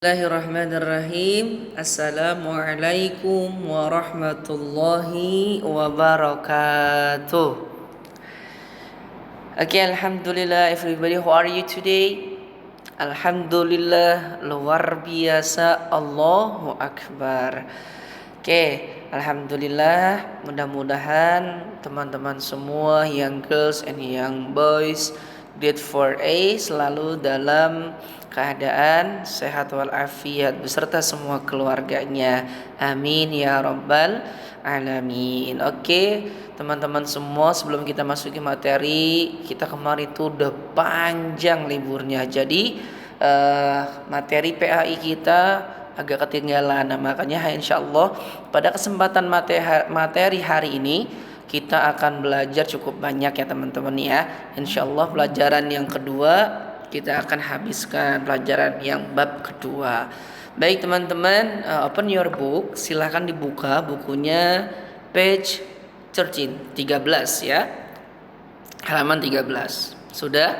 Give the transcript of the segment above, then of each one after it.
Bismillahirrahmanirrahim. Assalamualaikum warahmatullahi wabarakatuh. Okay, Alhamdulillah everybody. How are you today? Alhamdulillah, luar biasa, Allahu Akbar. Okay, Alhamdulillah, mudah-mudahan teman-teman semua yang girls and yang boys grade 4A selalu dalam keadaan sehat walafiat beserta semua keluarganya. Amin ya rabbal alamin. Oke, teman-teman semua, sebelum kita masuki materi, kita kemarin itu udah panjang liburnya. Jadi materi PAI kita agak ketinggalan. Nah, makanya insyaallah pada kesempatan materi hari ini kita akan belajar cukup banyak ya teman-teman ya. Insyaallah pelajaran yang kedua kita akan habiskan pelajaran yang bab kedua. Baik teman-teman, open your book, silahkan dibuka bukunya page 13 ya. Halaman 13. Sudah?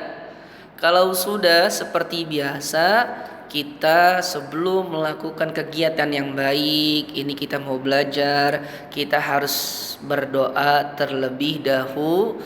Kalau sudah, seperti biasa kita sebelum melakukan kegiatan yang baik, ini kita mau belajar, kita harus berdoa terlebih dahulu.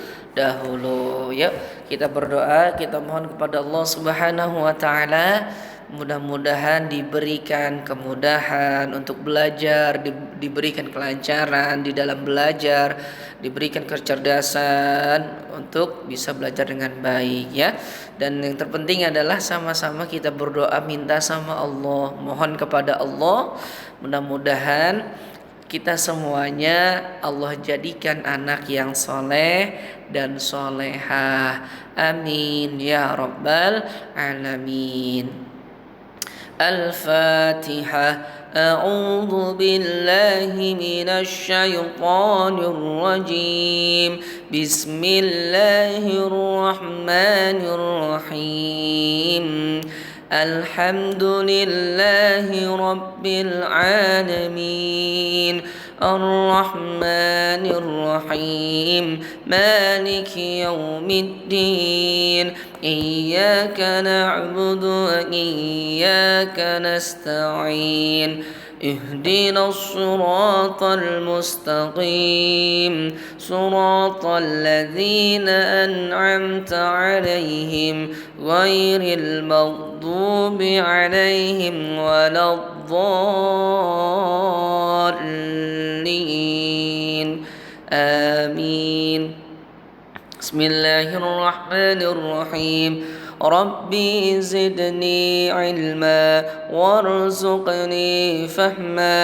Yuk kita berdoa, kita mohon kepada Allah Subhanahu wa taala, mudah-mudahan diberikan kemudahan untuk belajar, diberikan kelancaran di dalam belajar, diberikan kecerdasan untuk bisa belajar dengan baik ya. Dan yang terpenting adalah sama-sama kita berdoa, minta sama Allah, mohon kepada Allah, mudah-mudahan kita semuanya Allah jadikan anak yang soleh dan solehah. Amin ya rabbal alamin. Al-Fatihah. أعوذ بالله من الشيطان الرجيم بسم الله الرحمن الرحيم الحمد لله رب العالمين الرحمن الرحيم مالك يوم الدين إياك نعبد وإياك نستعين اهدنا الصراط المستقيم صراط الذين أنعمت عليهم غير المغضوب عليهم ولا الضالين آمين. بسم الله الرحمن الرحيم ربي زدني علما وارزقني فهما.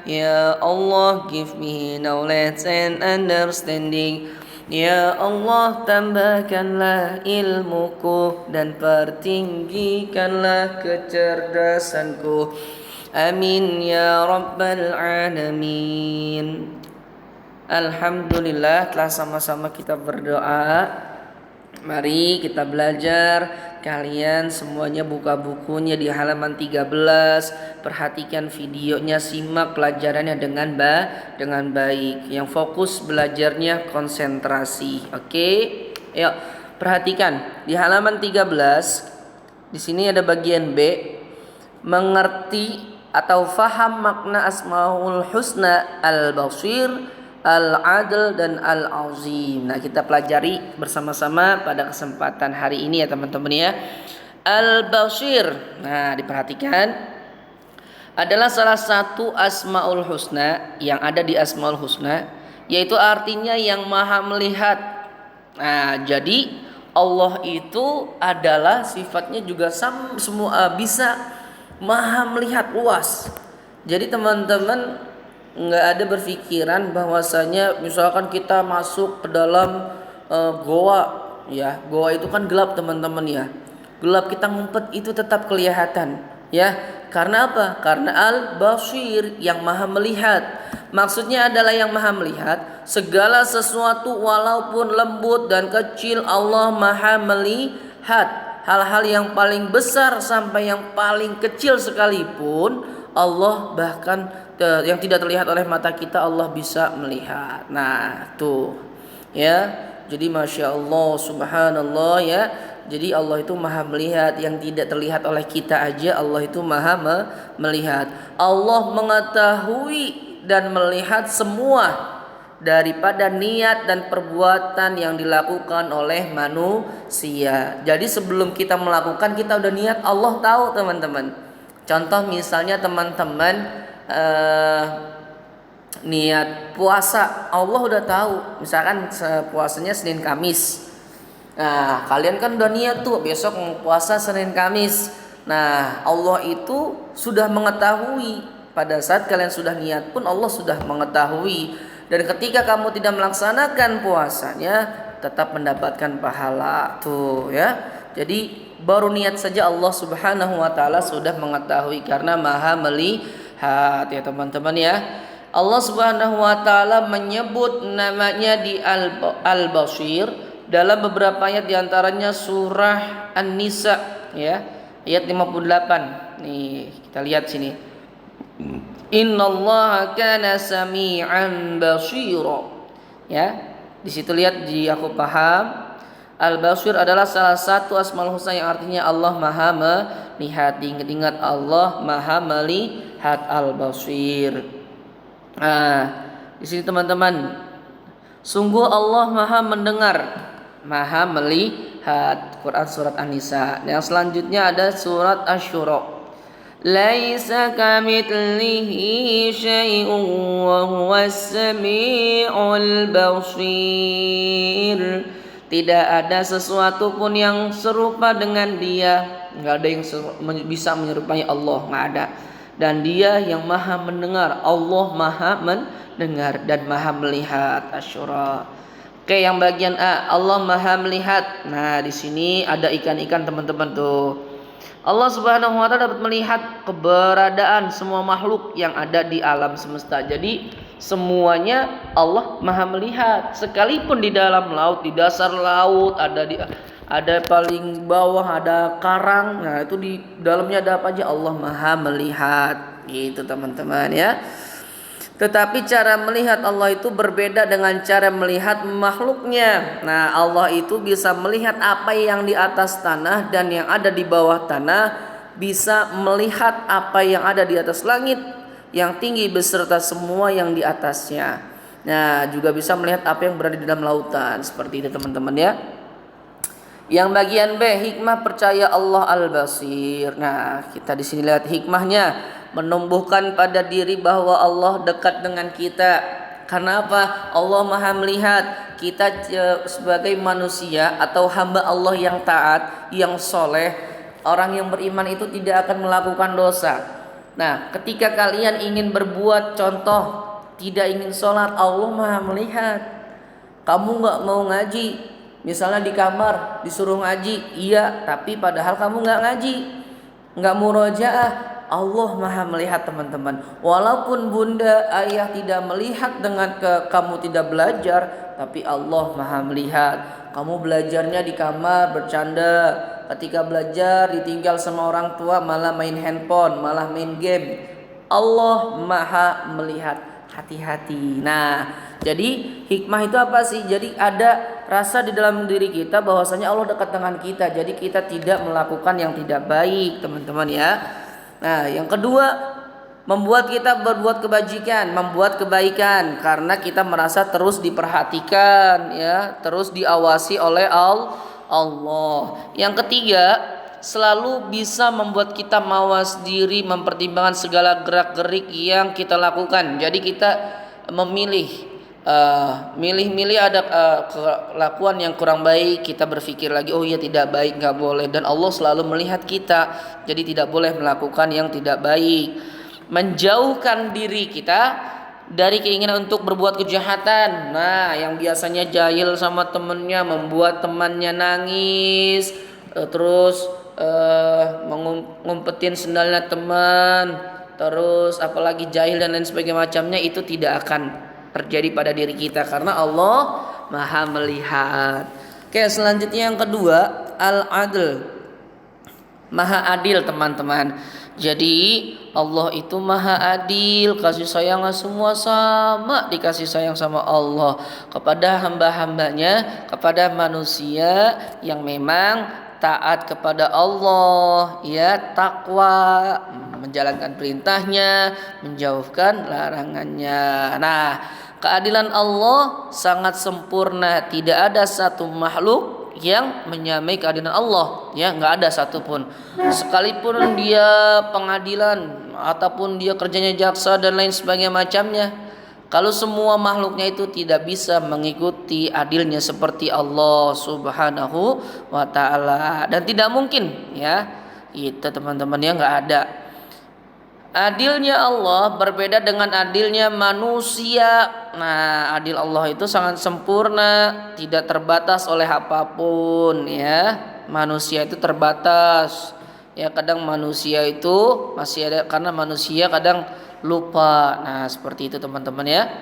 Ya Allah, give me knowledge and understanding. Ya Allah, tambahkanlah ilmuku dan pertinggikanlah kecerdasanku. Amin ya rabbal alamin. Alhamdulillah, telah sama-sama kita berdoa. Mari kita belajar. Kalian semuanya buka bukunya di halaman 13. Perhatikan videonya, simak pelajarannya dengan baik. Yang fokus belajarnya konsentrasi. Oke? Yuk, perhatikan di halaman 13. Di sini ada bagian B, mengerti atau faham makna Asmaul Husna Al-Basir, Al-Adl dan Al-Azim. Nah, kita pelajari bersama-sama pada kesempatan hari ini ya teman-teman ya. Al-Basir. Nah, diperhatikan adalah salah satu Asmaul Husna yang ada di Asmaul Husna, yaitu artinya yang maha melihat. Nah, jadi Allah itu adalah sifatnya juga semua bisa maha melihat luas. Jadi teman-teman nggak ada berpikiran bahwasanya misalkan kita masuk ke dalam goa ya, goa itu kan gelap teman-teman ya, gelap, kita ngumpet itu tetap kelihatan ya. Karena apa? Karena Al-Basir, yang maha melihat. Maksudnya adalah yang maha melihat segala sesuatu walaupun lembut dan kecil, Allah maha melihat. Hal-hal yang paling besar sampai yang paling kecil sekalipun Allah, bahkan yang tidak terlihat oleh mata kita, Allah bisa melihat. Nah tuh ya, jadi Masya Allah, Subhanallah ya. Jadi Allah itu maha melihat yang tidak terlihat oleh kita aja, Allah itu maha melihat. Allah mengetahui dan melihat semua daripada niat dan perbuatan yang dilakukan oleh manusia. Jadi sebelum kita melakukan, kita udah niat, Allah tahu teman-teman. Contoh misalnya teman-teman niat puasa, Allah udah tahu. Misalkan puasanya Senin Kamis. Nah, kalian kan udah niat tuh besok mau puasa Senin Kamis. Nah, Allah itu sudah mengetahui. Pada saat kalian sudah niat pun Allah sudah mengetahui. Dan ketika kamu tidak melaksanakan puasanya, tetap mendapatkan pahala tuh ya. Jadi baru niat saja Allah Subhanahu wa taala sudah mengetahui karena Maha melihat ya teman-teman ya. Allah Subhanahu wa taala menyebut namanya di Al-Basir dalam beberapa ayat, di antaranya surah An-Nisa ya, ayat 58. Nih, kita lihat sini. Innallaha kana sami'an basira. Ya, di situ lihat, di aku paham. Al-Basir adalah salah satu Asmaul Husna yang artinya Allah Maha melihat. Ingat Allah Maha melihat, Al-Basir. Nah, di sini teman-teman, sungguh Allah Maha mendengar, Maha melihat. Quran surat An-Nisa. Yang selanjutnya ada surat Asy-Syura. Laisa kamitslihi syai'un wa huwas samiul basir. Tidak ada sesuatu pun yang serupa dengan Dia. Enggak ada yang bisa menyerupai Allah, enggak ada. Dan Dia yang Maha mendengar. Allah Maha mendengar dan Maha melihat. Asy-Syura. Oke, yang bagian A, Allah Maha melihat. Nah, di sini ada ikan-ikan teman-teman tuh. Allah Subhanahu wa taala dapat melihat keberadaan semua makhluk yang ada di alam semesta. Jadi semuanya Allah Maha melihat. Sekalipun di dalam laut, di dasar laut, ada paling bawah ada karang. Nah, itu di dalamnya ada apa aja, Allah Maha melihat. Gitu teman-teman ya. Tetapi cara melihat Allah itu berbeda dengan cara melihat makhluknya. Nah, Allah itu bisa melihat apa yang di atas tanah dan yang ada di bawah tanah, bisa melihat apa yang ada di atas langit yang tinggi beserta semua yang di atasnya. Nah, juga bisa melihat apa yang berada di dalam lautan. Seperti itu teman-teman ya. Yang bagian B, hikmah percaya Allah Al-Basir. Nah, kita di sini lihat hikmahnya, menumbuhkan pada diri bahwa Allah dekat dengan kita. Karena apa? Allah Maha melihat. Kita sebagai manusia atau hamba Allah yang taat, yang soleh, orang yang beriman itu tidak akan melakukan dosa. Nah, ketika kalian ingin berbuat contoh, tidak ingin sholat, Allah Maha melihat. Kamu gak mau ngaji, misalnya di kamar disuruh ngaji, iya, tapi padahal kamu gak ngaji, gak murojaah, Allah Maha melihat teman-teman. Walaupun bunda ayah tidak melihat dengan kamu tidak belajar, tapi Allah Maha melihat. Kamu belajarnya di kamar bercanda, ketika belajar ditinggal sama orang tua malah main handphone, malah main game. Allah Maha melihat. Hati-hati. Nah, jadi hikmah itu apa sih? Jadi ada rasa di dalam diri kita bahwasanya Allah dekat dengan kita. Jadi kita tidak melakukan yang tidak baik, teman-teman ya. Nah, yang kedua, membuat kita berbuat kebajikan, membuat kebaikan karena kita merasa terus diperhatikan ya, terus diawasi oleh Allah. Yang ketiga, selalu bisa membuat kita mawas diri, mempertimbangkan segala gerak-gerik yang kita lakukan. Jadi kita milih ada kelakuan yang kurang baik, kita berpikir lagi, oh iya tidak baik, nggak boleh. Dan Allah selalu melihat kita, jadi tidak boleh melakukan yang tidak baik. Menjauhkan diri kita dari keinginan untuk berbuat kejahatan. Nah, yang biasanya jahil sama temennya, membuat temannya nangis, terus ngumpetin sendalnya teman, terus apalagi jahil dan lain sebagainya macamnya, itu tidak akan terjadi pada diri kita karena Allah Maha melihat. Oke, selanjutnya yang kedua, Al-Adl, Maha adil teman-teman. Jadi Allah itu Maha adil, kasih sayangnya semua sama, dikasih sayang sama Allah kepada hamba-hambanya, kepada manusia yang memang taat kepada Allah, ya, takwa, menjalankan perintahnya, menjauhkan larangannya. Nah, keadilan Allah sangat sempurna, tidak ada satu makhluk yang menyamai keadilan Allah, ya, nggak ada satupun. Sekalipun dia pengadilan ataupun dia kerjanya jaksa dan lain sebagainya macamnya, kalau semua makhluknya itu tidak bisa mengikuti adilnya seperti Allah Subhanahu wa taala, dan tidak mungkin, ya, itu teman-teman, ya, nggak ada. Adilnya Allah berbeda dengan adilnya manusia. Nah, adil Allah itu sangat sempurna, tidak terbatas oleh apapun, ya. Manusia itu terbatas. Ya, kadang manusia itu masih ada, karena manusia kadang lupa. Nah, seperti itu teman-teman, ya.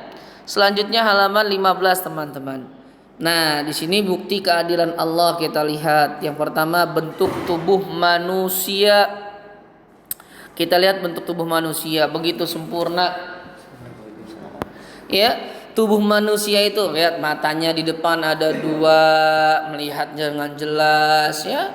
Selanjutnya halaman 15 teman-teman. Nah, di sini bukti keadilan Allah kita lihat. Yang pertama, bentuk tubuh manusia. Kita lihat bentuk tubuh manusia begitu sempurna, ya. Tubuh manusia itu, lihat, matanya di depan ada dua, melihat dengan jelas, ya.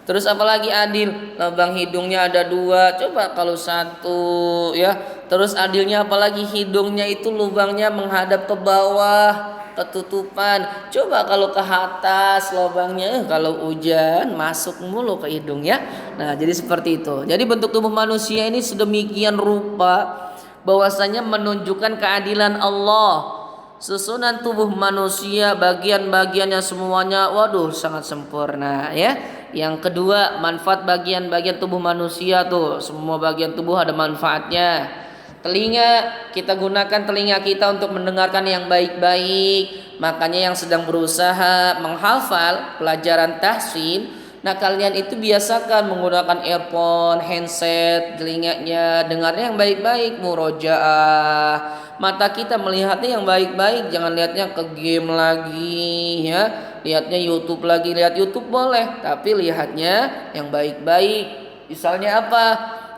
Terus apalagi adil, lubang hidungnya ada dua, coba kalau satu, ya. Terus adilnya apalagi hidungnya itu lubangnya menghadap ke bawah, ketutupan. Coba kalau ke atas lubangnya, kalau hujan masuk mulu ke hidung, ya. Nah, jadi seperti itu. Jadi bentuk tubuh manusia ini sedemikian rupa bahwasanya menunjukkan keadilan Allah. Susunan tubuh manusia, bagian-bagiannya semuanya, waduh, sangat sempurna, ya. Yang kedua, manfaat bagian-bagian tubuh manusia tuh, semua bagian tubuh ada manfaatnya. Telinga, kita gunakan telinga kita untuk mendengarkan yang baik-baik. Makanya yang sedang berusaha menghafal pelajaran tahsin, nah, kalian itu biasakan menggunakan earphone, handset, telinganya dengarnya yang baik-baik, murojaah. Mata kita melihatnya yang baik-baik, jangan lihatnya ke game lagi, ya. Lihatnya YouTube lagi, lihat YouTube boleh, tapi lihatnya yang baik-baik. Misalnya apa?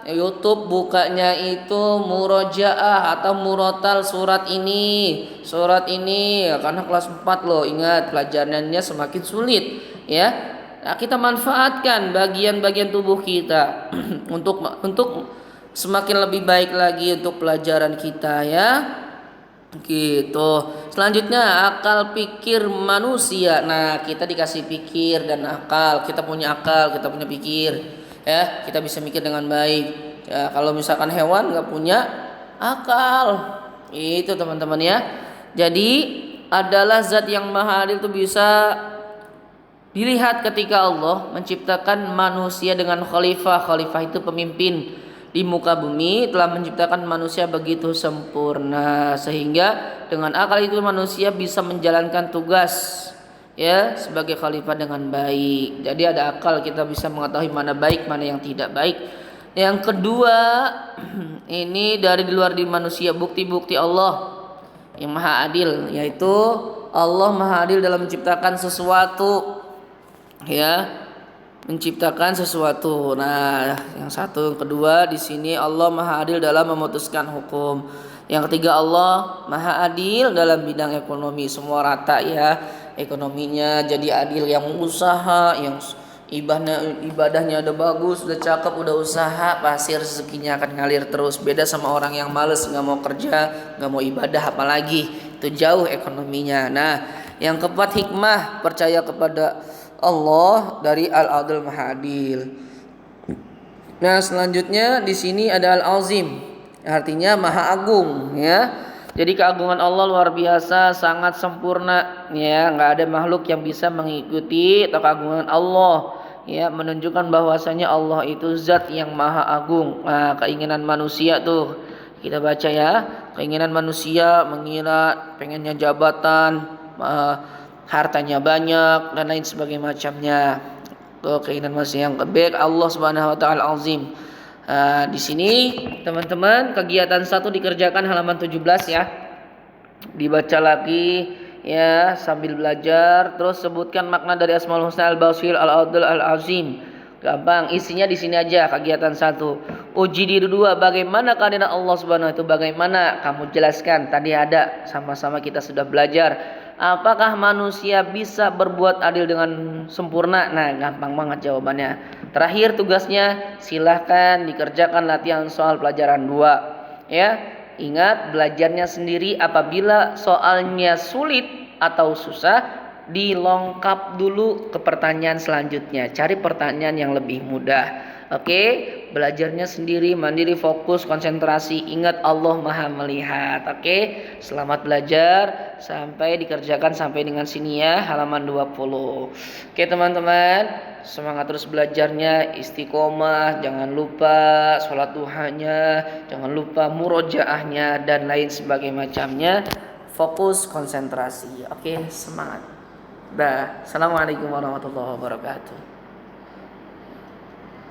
YouTube bukanya itu murojaah atau murotal surat ini, karena kelas 4 loh, ingat pelajarannya semakin sulit, ya. Nah, kita manfaatkan bagian-bagian tubuh kita untuk semakin lebih baik lagi untuk pelajaran kita, ya. Gitu. Selanjutnya akal pikir manusia. Nah, kita dikasih pikir dan akal. Kita punya akal, kita punya pikir, ya. Kita bisa mikir dengan baik. Ya, kalau misalkan hewan nggak punya akal, itu teman-teman, ya. Jadi adalah zat yang maha adil itu bisa dilihat ketika Allah menciptakan manusia dengan khalifah. Khalifah itu pemimpin di muka bumi, telah menciptakan manusia begitu sempurna sehingga dengan akal itu manusia bisa menjalankan tugas, ya, sebagai khalifah dengan baik. Jadi ada akal, kita bisa mengetahui mana baik, mana yang tidak baik. Yang kedua, ini dari luar di manusia, bukti-bukti Allah yang maha adil, yaitu Allah maha adil dalam menciptakan sesuatu, ya, menciptakan sesuatu. Nah, yang satu, yang kedua di sini Allah maha adil dalam memutuskan hukum. Yang ketiga, Allah maha adil dalam bidang ekonomi, semua rata, ya, ekonominya jadi adil. Yang usaha, yang ibadahnya udah bagus, udah cakep, udah usaha, pasti rezekinya akan ngalir terus. Beda sama orang yang males, nggak mau kerja, nggak mau ibadah, apalagi itu jauh ekonominya. Nah, yang keempat, hikmah, percaya kepada Allah dari Al-Adil Maha Adil. Nah, selanjutnya di sini ada Al-Azim, artinya Maha Agung, ya. Jadi keagungan Allah luar biasa, sangat sempurna, ya. Nggak ada makhluk yang bisa mengikuti keagungan Allah, ya. Menunjukkan bahwasanya Allah itu zat yang maha agung. Nah, keinginan manusia tuh kita baca, ya. Keinginan manusia mengira pengennya jabatan, hartanya banyak dan lain sebagainya macamnya. Tuh keinginan manusia yang baik. Allah Subhanahu wa taala azim. Di sini teman-teman kegiatan 1 dikerjakan halaman 17, ya. Dibaca lagi, ya, sambil belajar. Terus sebutkan makna dari Asmaul Husna Al-Basir Al-Adil Al-Azim. Gampang, isinya di sini aja. Kegiatan 1. Uji diri 2, bagaimana keadaan Allah Subhanahu itu, bagaimana kamu jelaskan. Tadi ada sama-sama kita sudah belajar. Apakah manusia bisa berbuat adil dengan sempurna? Nah, gampang banget jawabannya. Terakhir tugasnya silahkan dikerjakan latihan soal pelajaran 2. Ya, ingat belajarnya sendiri. Apabila soalnya sulit atau susah, dilengkap dulu ke pertanyaan selanjutnya. Cari pertanyaan yang lebih mudah. Oke, belajarnya sendiri, mandiri, fokus, konsentrasi. Ingat Allah Maha melihat. Oke, selamat belajar. Sampai dikerjakan sampai dengan sini ya, halaman 20. Oke, teman-teman, semangat terus belajarnya, istiqomah, jangan lupa sholat duhanya, jangan lupa murojaahnya dan lain sebagainya macamnya. Fokus, konsentrasi. Oke, semangat. Dah. Assalamualaikum warahmatullahi wabarakatuh.